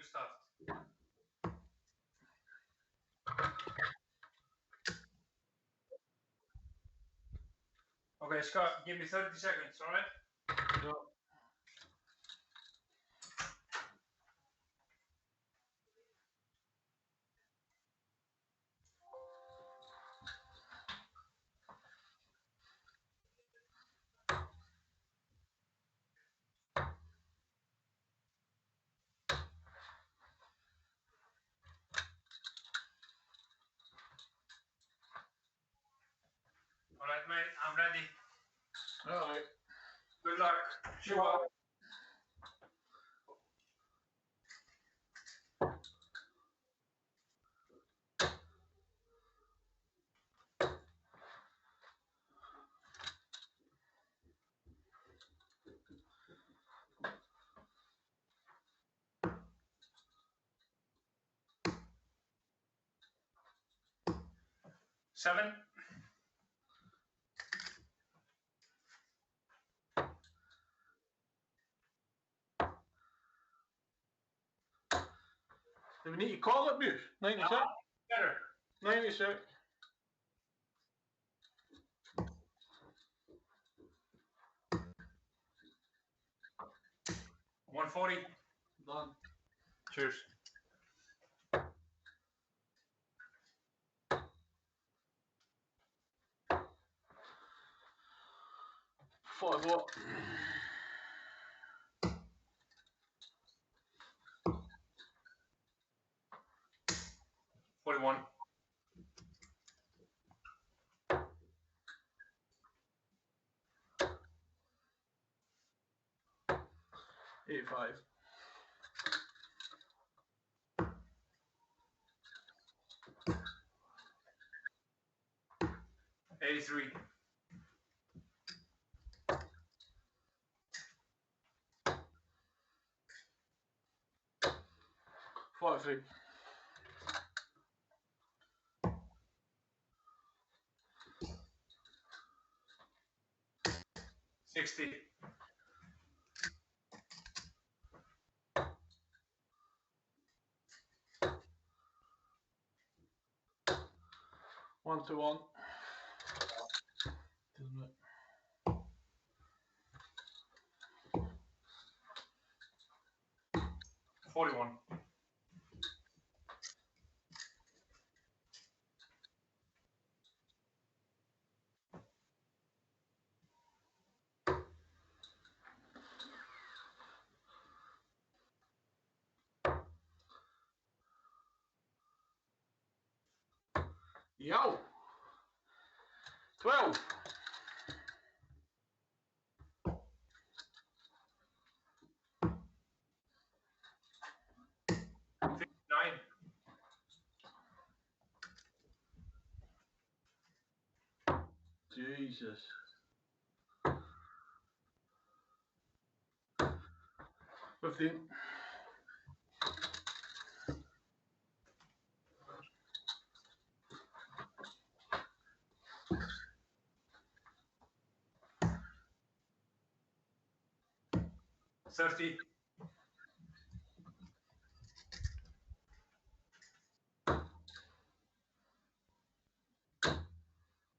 you start. Okay, Scott, give me 30 seconds, all right? No. All right, mate, I'm ready. All right. Good luck. Show up. Seven. Do we need to call it, Bruce? 96? Better. 96. $140. Done. Cheers. Fuck what? $41. $85. $83. $43. $60. One to one. Doesn't it? $41. Yo! 12. $59. Jesus. 15. $30.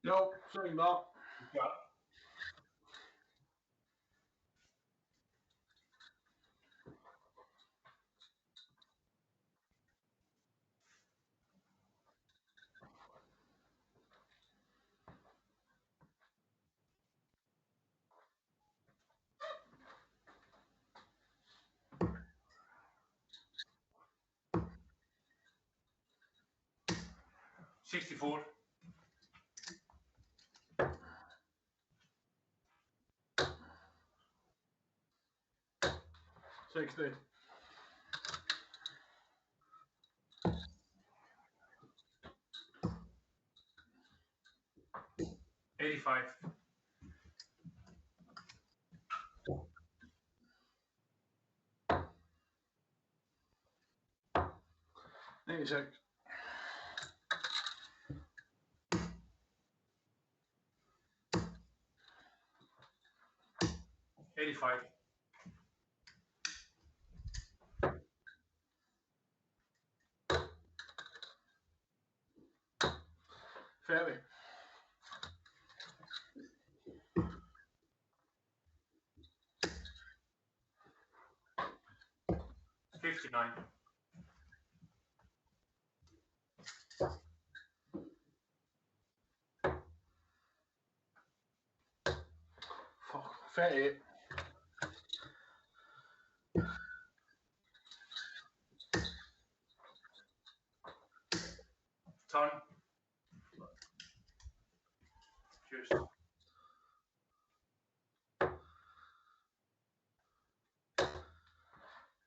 No, sorry, Mark. Yeah. $64. 60. $85. 96. $85. 59. Fuck, 38. Turn. Cheers.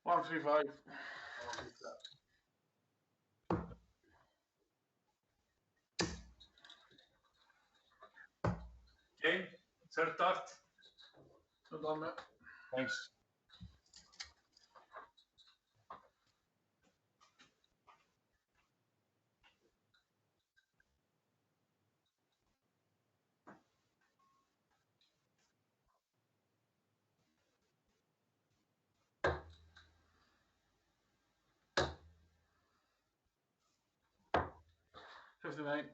135. Game. Third dart. Well done, mate. Thanks. $59.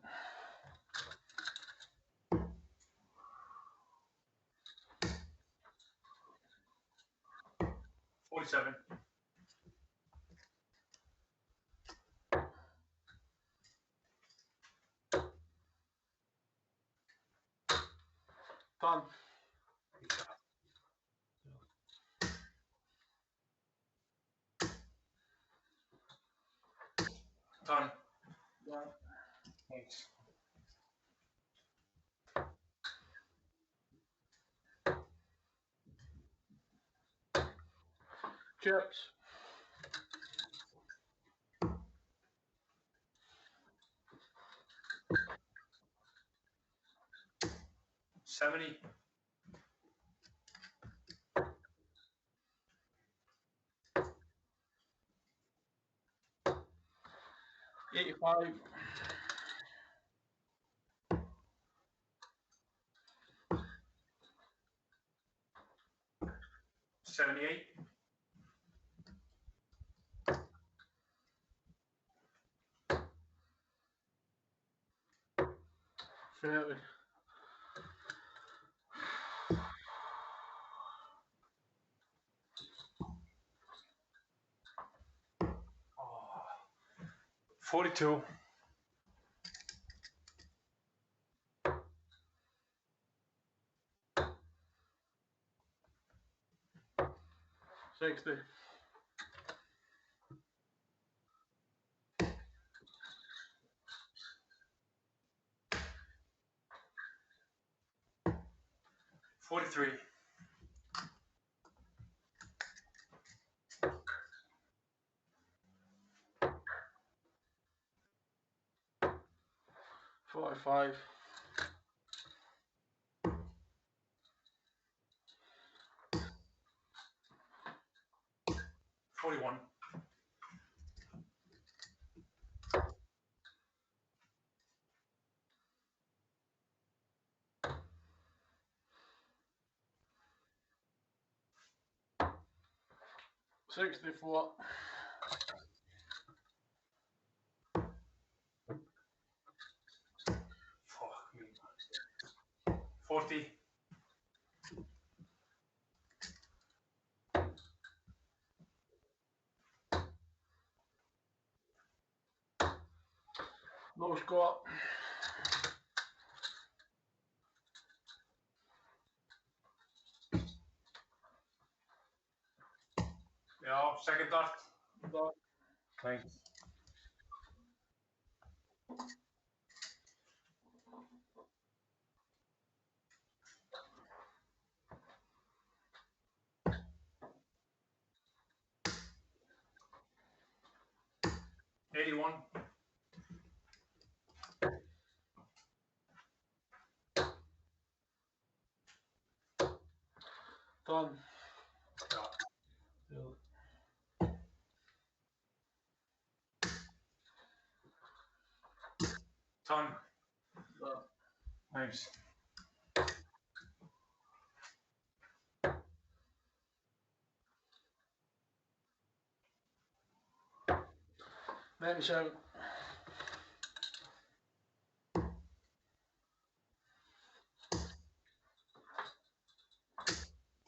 47. Done. Turn. Done. Thanks. Chips. 70. 85. 78. 30. 42. 60. 43. 45. 41. 64. 40. No score. Yeah, second dart. Done. Thanks. $81. Done. Turn. Done. Thanks. Then shout.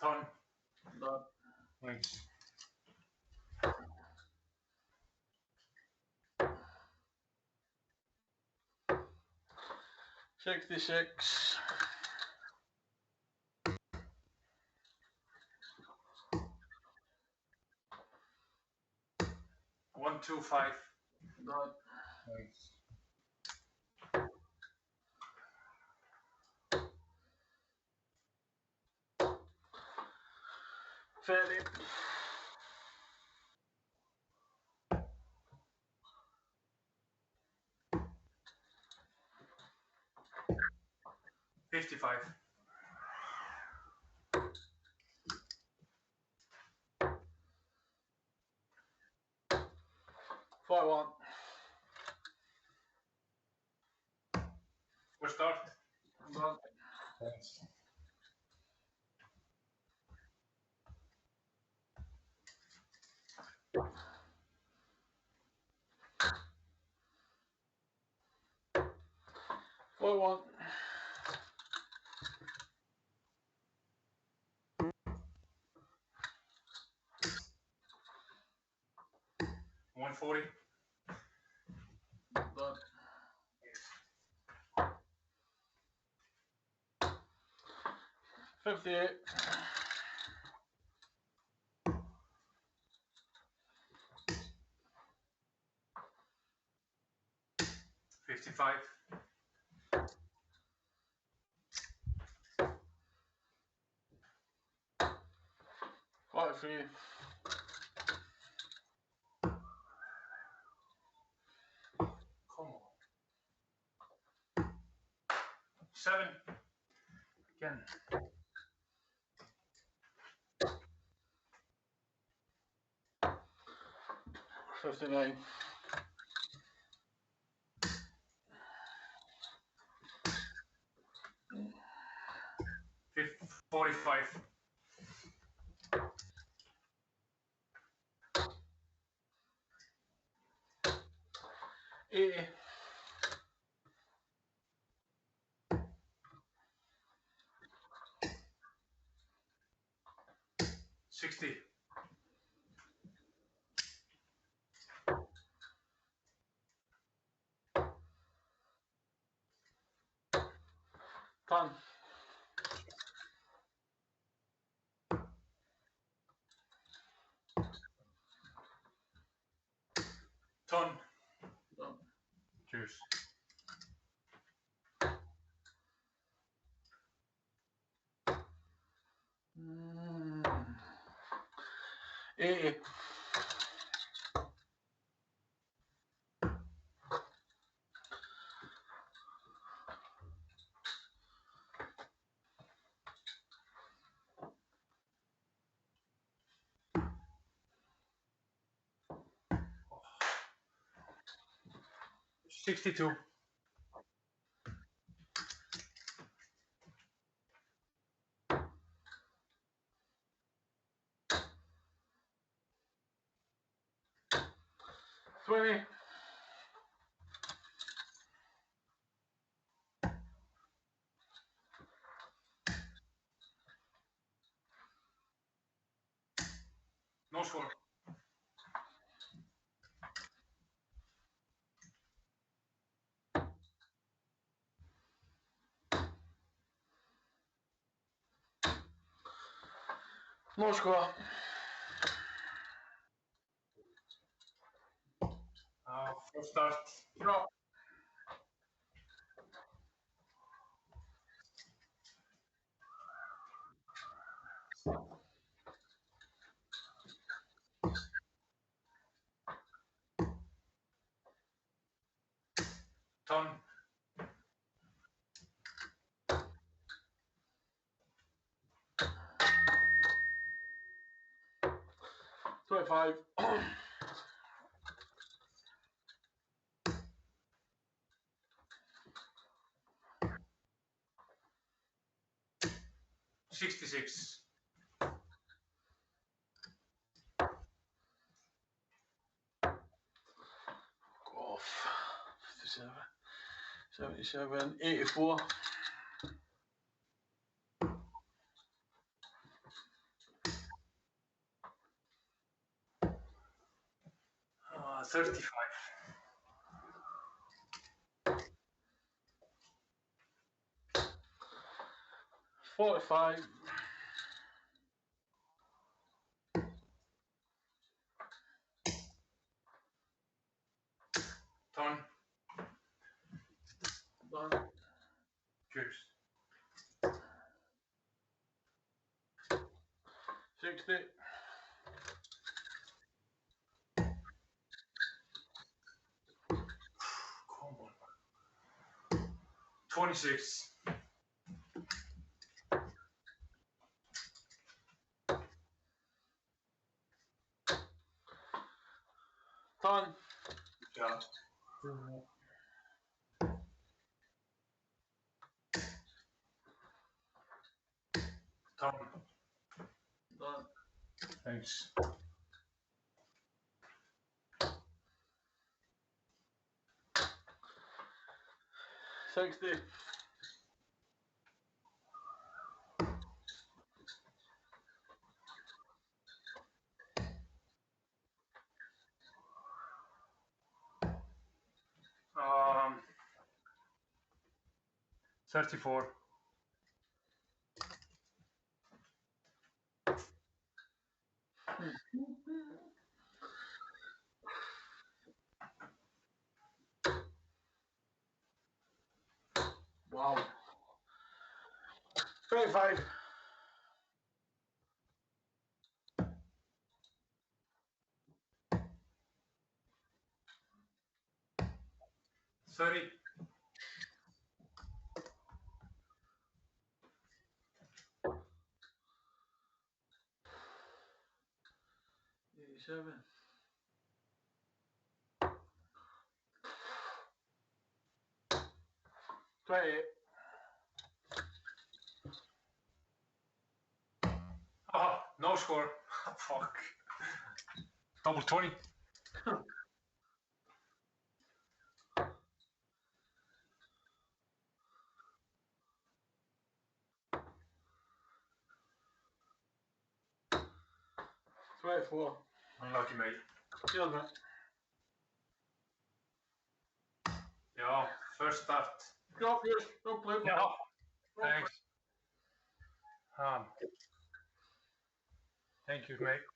Turn. Done. Thanks. 66. 125. Done. Nice. Fairly. 55. 41. We'll start. Done. Thanks. One. 140. Done. 58. 55. 43. 7. Again. 59. 45. 80. 60. 10. 10. Done. Cheers. 80. 62. 20. No score. もしくは Full start. Drop. Ton. 25. 66. Off. 57. 77. 84. 35. 45. Turn. Done. Cheers. 60. Come on. 26. Done. Yeah. Turn. Done. Thanks. 60. Um, 34. Wow. 35. 30. 87. 28. Oh, no score. Fuck. Double 20. Four. Unlucky, mate. Cheers, mate. Yeah, first start. Go, yes. Don't play. Yeah, Don't play. thanks. Thank you, mate.